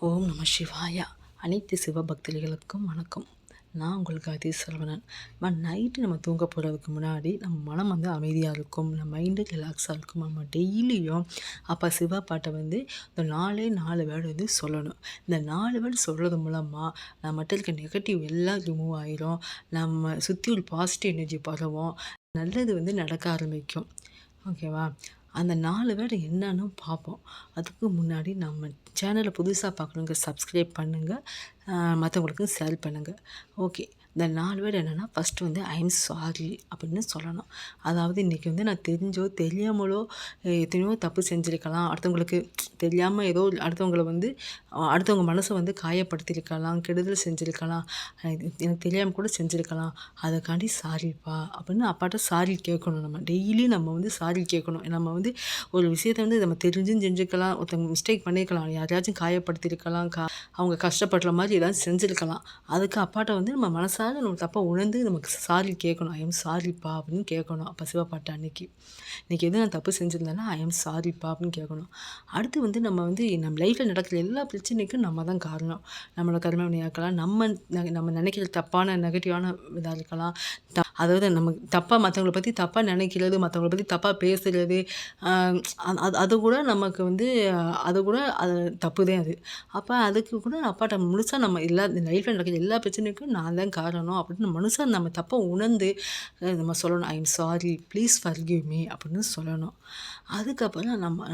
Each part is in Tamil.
ஓம் நம சிவாயா. அனைத்து சிவபக்தர்களுக்கும் வணக்கம். நான் உங்களுக்கு சரவணன். நைட்டு நம்ம தூங்க போகிறதுக்கு முன்னாடி நம்ம மனம் வந்து அமைதியாக இருக்கும், நம்ம மைண்டு ரிலாக்ஸாக இருக்கும். நம்ம டெய்லியும் அப்போ சிவா பாட்டை வந்து இந்த 4 வேர்டு வந்து சொல்லணும். இந்த 4 வேர்டு சொல்கிறது மூலமாக நம்மகிட்ட இருக்க நெகட்டிவ் எல்லாம் ரிமூவ் ஆயிரும். நம்ம சுற்றி ஒரு பாசிட்டிவ் எனர்ஜி பரவும், நல்லது வந்து நடக்க ஆரம்பிக்கும். ஓகேவா? அந்த 4 வேர்டு என்னன்னு பார்ப்போம். அதுக்கு முன்னாடி நம்ம சேனலை புதுசாக பார்க்குறவங்க சப்ஸ்கிரைப் பண்ணுங்கள், மற்றவங்களுக்கும் ஷேர் பண்ணுங்கள். ஓகே. இந்த 4 வேர்டு என்னென்னா, ஃபஸ்ட்டு வந்து ஐ எம் சாரி அப்படின்னு சொல்லணும். அதாவது இன்றைக்கி வந்து நான் தெரிஞ்சோ தெரியாமலோ எத்தனையோ தப்பு செஞ்சுருக்கலாம். அடுத்தவங்களுக்கு தெரியாமல் ஏதோ அடுத்தவங்கள வந்து அடுத்தவங்க மனசை வந்து காயப்படுத்தியிருக்கலாம், கெடுதல் செஞ்சுருக்கலாம், எனக்கு தெரியாமல் கூட செஞ்சுருக்கலாம். அதுக்காண்டி சாரிப்பா அப்படின்னு அப்பாட்ட சாரி கேட்கணும். நம்ம டெய்லி நம்ம வந்து சாரி கேட்கணும். நம்ம வந்து ஒரு விஷயத்த வந்து நம்ம தெரிஞ்சும் செஞ்சுருக்கலாம், ஒருத்தவங்க மிஸ்டேக் பண்ணியிருக்கலாம், யாரையாச்சும் காயப்படுத்தியிருக்கலாம், அவங்க கஷ்டப்படுற மாதிரி ஏதாவது செஞ்சுருக்கலாம். அதுக்கு அப்பாட்ட வந்து நம்ம மனசார நம்ம தப்பை உணர்ந்து நமக்கு சாரி கேட்கணும். ஐ எம் சாரிப்பா அப்படின்னு கேட்கணும். அப்போ சிவப்பாட்ட இன்றைக்கி எதுவும் நான் தப்பு செஞ்சுருந்தேன்னா ஐ எம் சாரிப்பா அப்படின்னு கேட்கணும். அடுத்து வந்து நம்ம லைஃப்பில் நடக்கிற எல்லா பிரச்சனைக்கும் நம்ம தான் காரணம். நம்மளோட கர்மவினையாக இருக்கலாம், நம்ம நினைக்கிற தப்பான நெகட்டிவான இதாக இருக்கலாம். அதாவது நம்ம தப்பாக மற்றவங்கள பற்றி தப்பாக நினைக்கிறது, மற்றவங்கள பற்றி தப்பாக பேசுகிறது, அது கூட நமக்கு வந்து அது தப்பு தான் அது. அப்போ அதுக்கு கூட அப்பாட்ட முழுசாக நம்ம லைஃப்பில் நடக்கிற எல்லா பிரச்சனைக்கும் நான் தான் காரணம் அப்படின்னு முழுசாக நம்ம தப்பை உணர்ந்து நம்ம சொல்லணும். I am sorry, please forgive me அப்படின்னு சொல்லணும். அதுக்கப்புறம் நம்ம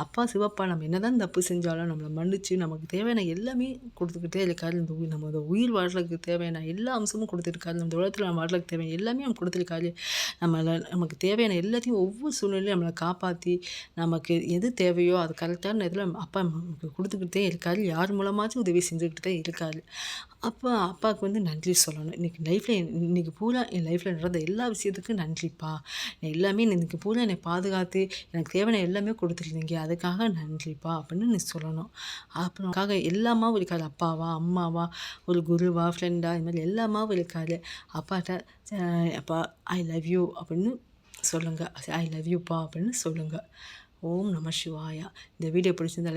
அப்பா சிவப்பா நம்ம என்ன தான் தப்பு செஞ்சாலும் நம்மளை மன்னிச்சு நமக்கு தேவையான எல்லாமே கொடுத்துக்கிட்டே இருக்காரு. நம்ம இந்த உயிர் வாழ்றதுக்கு தேவையான எல்லா அம்சமும் கொடுத்துருக்காரு. இந்த உலகத்தில் நம்ம வாழ்றதுக்கு தேவையான எல்லாமே நம்ம கொடுத்துருக்காரு. நமக்கு தேவையான எல்லாத்தையும் ஒவ்வொரு சூழ்நிலையும் நம்மளை காப்பாற்றி நமக்கு எது தேவையோ அது கரெக்டான இதில் அப்பா நமக்கு கொடுத்துக்கிட்டே இருக்காரு. யார் மூலமாச்சும் உதவி செஞ்சுக்கிட்டு தான் இருக்காரு. அப்போ அப்பாவுக்கு வந்து நன்றி சொல்லணும். இன்றைக்கி பூரா என் லைஃப்பில் நடந்த எல்லா விஷயத்துக்கும் நன்றிப்பா, எல்லாமே இன்றைக்கி பூரா என்னை பாதுகாத்து எனக்கு தேவையான எல்லாமே கொடுத்துருந்தீங்க, அதுக்காக நன்றிப்பா அப்படின்னு நீ சொல்லணும். அப்புறம் எல்லாமாவும் இருக்காது. அப்பாவா, அம்மாவா, ஒரு குருவா, ஃப்ரெண்டா, இது மாதிரி எல்லாமாவும் இருக்காது. அப்பாட்ட அப்பா ஐ லவ் யூ அப்படின்னு சொல்லுங்கள். ஐ லவ் யூப்பா அப்படின்னு சொல்லுங்கள். ஓம் நம சிவாயா. இந்த வீடியோ பிடிச்சிருந்தா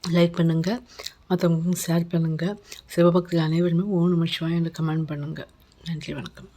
லைக் பண்ணுங்கள், மற்றவங்களுக்கும் ஷேர் பண்ணுங்கள். சிவபக்தர்கள் அனைவருமே ஓம் நம சிவாயா என்று கமெண்ட் பண்ணுங்கள். நன்றி, வணக்கம்.